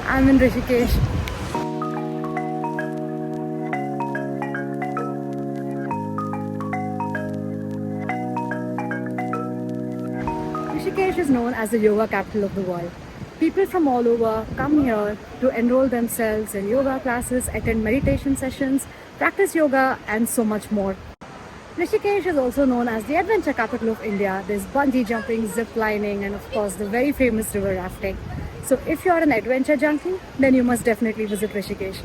I'm in Rishikesh. Rishikesh is known as the yoga capital of the world. People from all over come here to enroll themselves in yoga classes, attend meditation sessions, practice yoga, and so much more. Rishikesh is also known as the adventure capital of India. There's bungee jumping, zip lining, and of course the very famous river rafting. So if you're an adventure junkie, then you must definitely visit Rishikesh.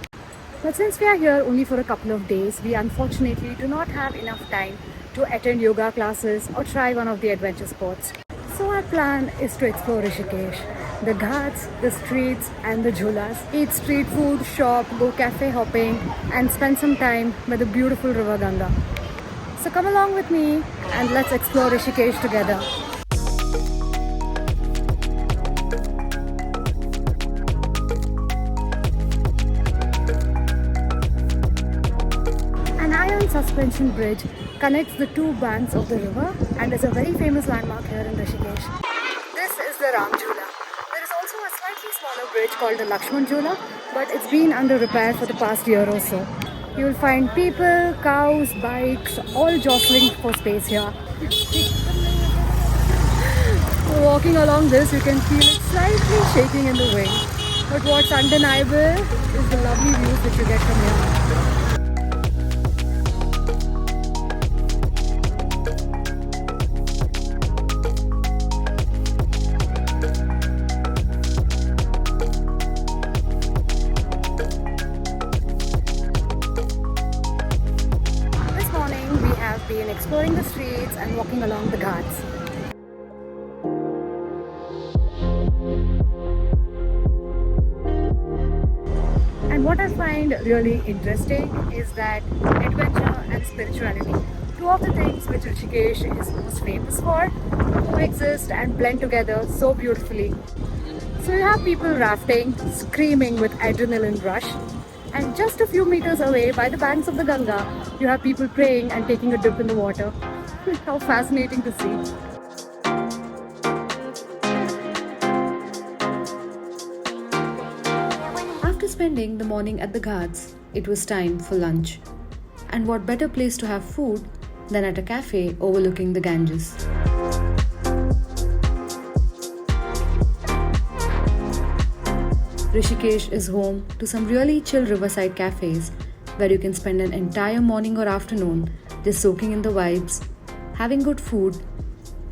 But since we are here only for a couple of days, we unfortunately do not have enough time to attend yoga classes or try one of the adventure sports. So our plan is to explore Rishikesh, the Ghats, the streets and the Jhulas, eat street food, shop, go cafe hopping and spend some time by the beautiful river Ganga. So come along with me and let's explore Rishikesh together. An iron suspension bridge connects the two banks of the river and is a very famous landmark here in Rishikesh. This is the Jhula. There is also a slightly smaller bridge called the Laxman Jhula, but it's been under repair for the past year or so. You will find people, cows, bikes, all jostling for space here. Walking along this, you can feel it slightly shaking in the wind. But what's undeniable is the lovely views which you get from here. Been exploring the streets and walking along the Ghats. And what I find really interesting is that adventure and spirituality, two of the things which Rishikesh is most famous for, coexist and blend together so beautifully. So you have people rafting, screaming with adrenaline rush, and just a few meters away by the banks of the Ganga, you have people praying and taking a dip in the water. How fascinating to see. After spending the morning at the Ghats, it was time for lunch. And what better place to have food than at a cafe overlooking the Ganges. Rishikesh is home to some really chill riverside cafes where you can spend an entire morning or afternoon just soaking in the vibes, having good food,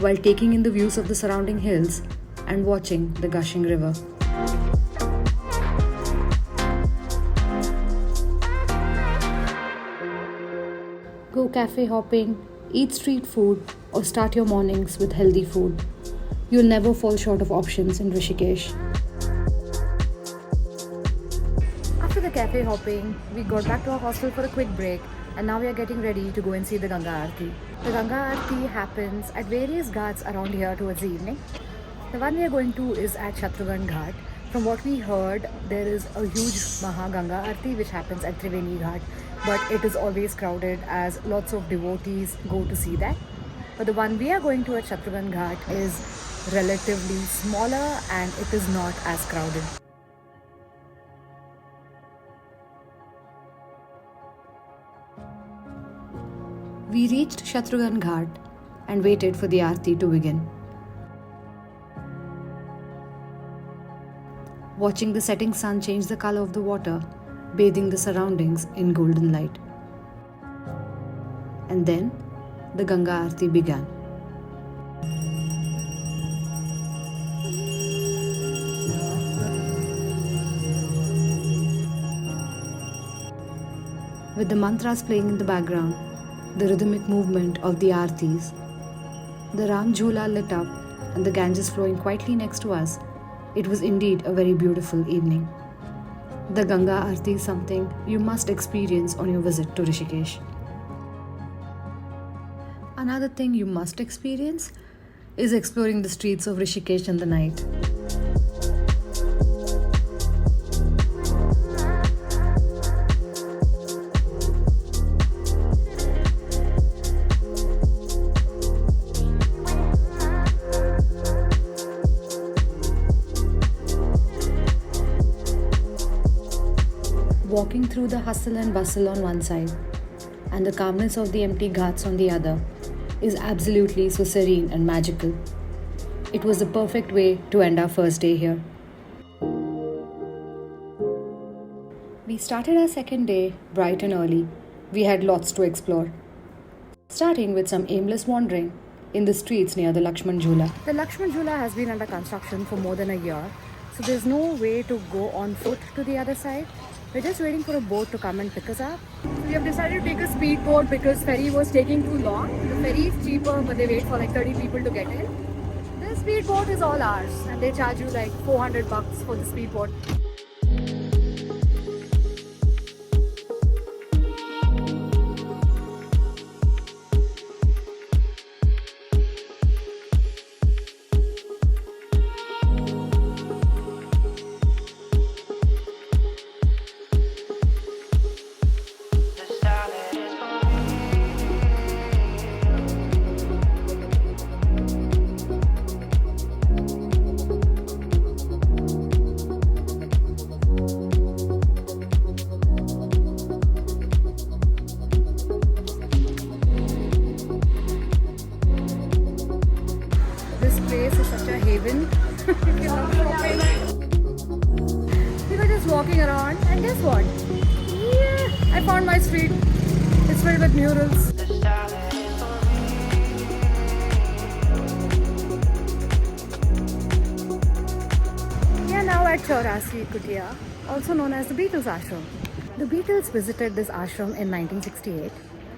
while taking in the views of the surrounding hills and watching the gushing river. Go cafe hopping, eat street food, or start your mornings with healthy food. You'll never fall short of options in Rishikesh. After the cafe hopping, we got back to our hostel for a quick break and now we are getting ready to go and see the Ganga Aarti. The Ganga Aarti happens at various ghats around here towards the evening. The one we are going to is at Shatrughana Ghat. From what we heard, there is a huge Ganga Aarti which happens at Triveni Ghat, but it is always crowded as lots of devotees go to see that. But the one we are going to at Shatrughana Ghat is relatively smaller and it is not as crowded. We reached Shatrughana Ghat and waited for the Aarti to begin. Watching the setting sun change the color of the water, bathing the surroundings in golden light. And then, the Ganga Aarti began. With the mantras playing in the background, the rhythmic movement of the Aartis, the Ram Jhula lit up and the Ganges flowing quietly next to us, it was indeed a very beautiful evening. The Ganga Aarti is something you must experience on your visit to Rishikesh. Another thing you must experience is exploring the streets of Rishikesh in the night. Walking through the hustle and bustle on one side and the calmness of the empty ghats on the other is absolutely so serene and magical. It was the perfect way to end our first day here. We started our second day bright and early. We had lots to explore, starting with some aimless wandering in the streets near the Laxman Jhula. The Laxman Jhula has been under construction for more than a year, so there's no way to go on foot to the other side. We're just waiting for a boat to come and pick us up. We have decided to take a speedboat because ferry was taking too long. The ferry is cheaper, but they wait for like 30 people to get in. The speedboat is all ours, and they charge you like $400 for the speedboat. Place is such a haven. If you love shopping. We were just walking around and guess what? Yeah, I found my street. It's filled with murals. We are now at Chaurasi Kutia, also known as the Beatles Ashram. The Beatles visited this ashram in 1968.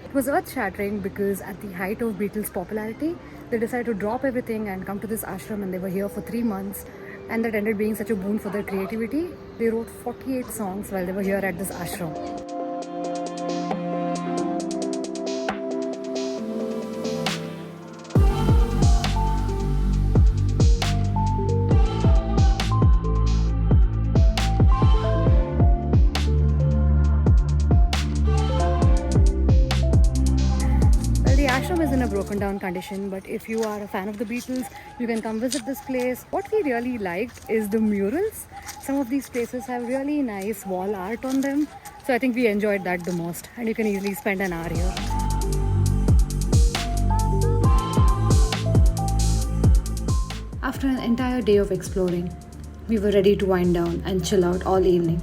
It was earth-shattering because at the height of Beatles' popularity, they decided to drop everything and come to this ashram, and they were here for 3 months, and that ended being such a boon for their creativity. They wrote 48 songs while they were here at this ashram. The ashram is in a broken down condition, but if you are a fan of the Beatles, you can come visit this place. What we really liked is the murals. Some of these places have really nice wall art on them, so I think we enjoyed that the most, and you can easily spend an hour here. After an entire day of exploring, we were ready to wind down and chill out all evening.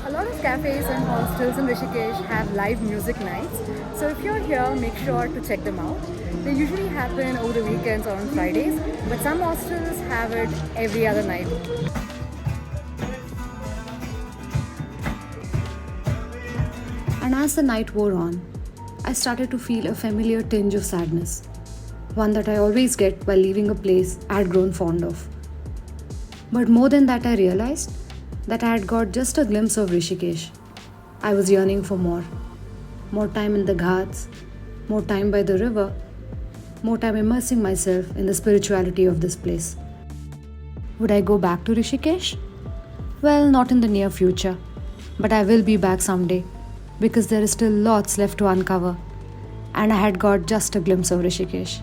A lot of cafes and hostels in Rishikesh have live music nights, so if you're here, make sure to check them out. They usually happen over the weekends or on Fridays, but some hostels have it every other night. And as the night wore on, I started to feel a familiar tinge of sadness, one that I always get while leaving a place I had grown fond of. But more than that, I realized that I had got just a glimpse of Rishikesh. I was yearning for more. More time in the Ghats, more time by the river, more time immersing myself in the spirituality of this place. Would I go back to Rishikesh? Well, not in the near future, but I will be back someday because there is still lots left to uncover, and I had got just a glimpse of Rishikesh.